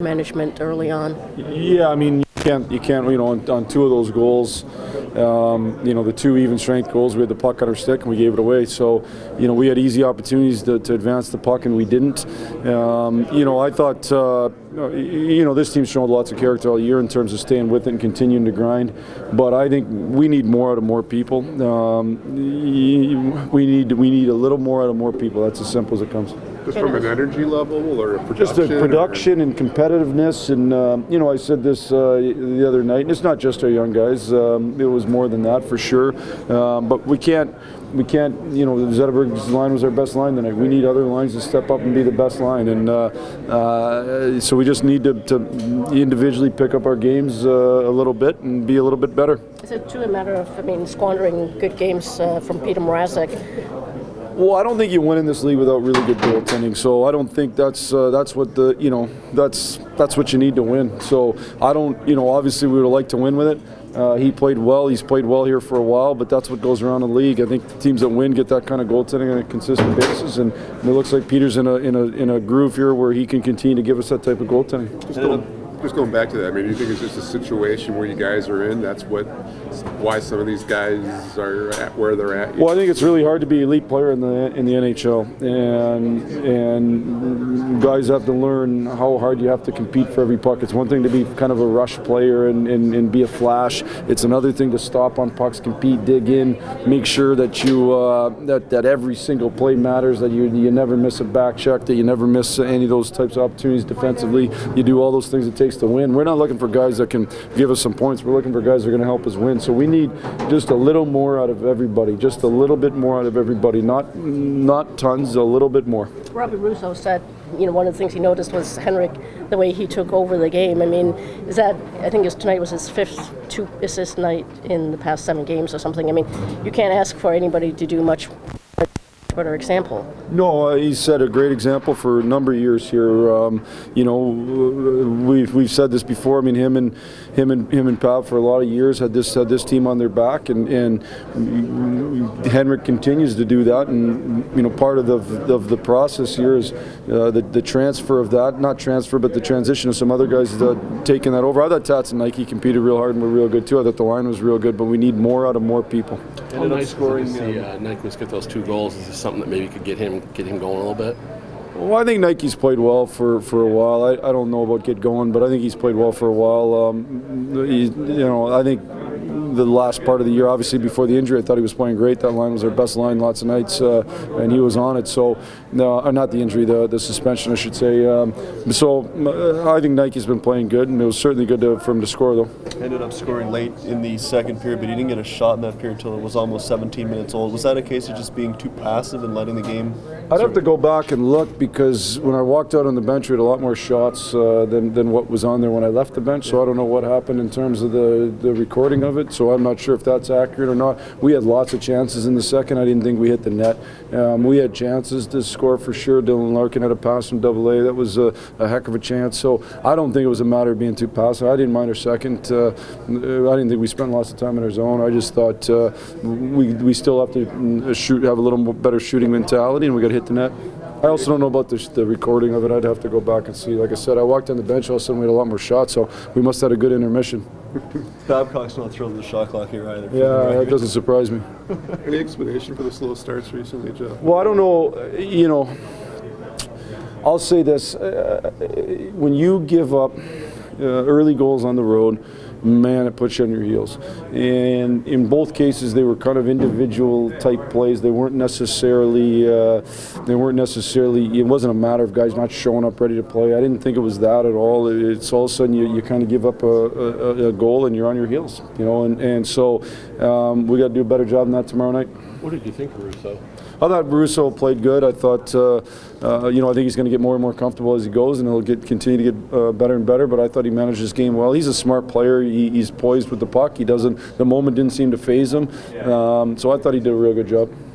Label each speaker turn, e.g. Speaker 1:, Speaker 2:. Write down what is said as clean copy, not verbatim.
Speaker 1: management early on.
Speaker 2: Yeah, I mean, you can't, on two of those goals, the two even strength goals, we had the puck on our stick and we gave it away. So, we had easy opportunities to advance the puck and we didn't. I thought, this team's shown lots of character all year in terms of staying with it and continuing to grind. But I think we need more out of more people. We need a little more out of more people. That's as simple as it comes.
Speaker 3: Just from an energy level or a production?
Speaker 2: Just a production and competitiveness. And, I said this the other night, and it's not just our young guys. It was more than that for sure. But we can't, Zetterberg's line was our best line tonight. We need other lines to step up and be the best line. And so we just need to individually pick up our games a little bit and be a little bit better.
Speaker 1: Is it too a matter of, squandering good games from Peter Mrazek?
Speaker 2: Well, I don't think you win in this league without really good goaltending. So I don't think that's what that's what you need to win. So I don't, obviously we would like to win with it. He played well. He's played well here for a while, but that's what goes around the league. I think the teams that win get that kind of goaltending on a consistent basis, and it looks like Peter's in a groove here where he can continue to give us that type of goaltending.
Speaker 3: Just going back to that, do you think it's just a situation where you guys are in? That's why some of these guys are at where they're at?
Speaker 2: Well, I think it's really hard to be an elite player in the NHL, and guys have to learn how hard you have to compete for every puck. It's one thing to be kind of a rush player and be a flash. It's another thing to stop on pucks, compete, dig in, make sure that you that every single play matters, that you never miss a back check, that you never miss any of those types of opportunities defensively. You do all those things it takes to win. We're not looking for guys that can give us some points. We're looking for guys that are going to help us win. So we need just a little more out of everybody, just a little bit more out of everybody, not tons, a little bit more.
Speaker 1: Robbie Russo said, one of the things he noticed was Henrik, the way he took over the game. I think tonight was his fifth 2-assist night in the past 7 games or something. You can't ask for anybody to do much better example.
Speaker 2: No, he's set a great example for a number of years here. We've said this before. Him and Pat for a lot of years had this team on their back, and Henrik continues to do that. And part of the process here is the transfer of that, not transfer, but the transition of some other guys taking that over. I thought Tats and Nike competed real hard and were real good too. I thought the line was real good, but we need more out of more people.
Speaker 4: How nice scoring to see Nyquist get those 2 goals. Is this something that maybe could get him going a little bit?
Speaker 2: Well, I think Nike's played well for a while. I don't know about get going, but I think he's played well for a while. I think the last part of the year, obviously before the injury, I thought he was playing great. That line was our best line lots of nights, and he was on it. So, no, not the injury, the suspension, I should say. I think Nike's been playing good, and it was certainly good for him to score, though.
Speaker 5: Ended up scoring late in the second period, but he didn't get a shot in that period until it was almost 17 minutes old. Was that a case of just being too passive and letting the game?
Speaker 2: I'd have to go back and look, because when I walked out on the bench, we had a lot more shots than what was on there when I left the bench. So I don't know what happened in terms of the recording of it. So I'm not sure if that's accurate or not. We had lots of chances in the second. I didn't think we hit the net. We had chances to score for sure. Dylan Larkin had a pass from AA. That was a heck of a chance. So I don't think it was a matter of being too passive. I didn't mind our second. I didn't think we spent lots of time in our zone. I just thought we still have to have a little more better shooting mentality, and we got to hit the net. I also don't know about the recording of it. I'd have to go back and see. Like I said, I walked on the bench, all of a sudden we had a lot more shots, so we must have had a good intermission.
Speaker 5: Babcock's not thrilled with the shot clock here either.
Speaker 2: Yeah, that doesn't surprise me.
Speaker 3: Any explanation for the slow starts recently, Jeff?
Speaker 2: Well, I don't know. I'll say this. When you give up early goals on the road, man, it puts you on your heels. And in both cases, they were kind of individual type plays. They weren't necessarily. It wasn't a matter of guys not showing up ready to play. I didn't think it was that at all. It's all of a sudden you kind of give up a goal and you're on your heels. And so we got to do a better job than that tomorrow night.
Speaker 4: What did you think of Russo?
Speaker 2: I thought Russo played good. I thought, I think he's going to get more and more comfortable as he goes, and he'll continue to get better and better. But I thought he managed his game well. He's a smart player. He's poised with the puck. The moment didn't seem to faze him. So I thought he did a real good job.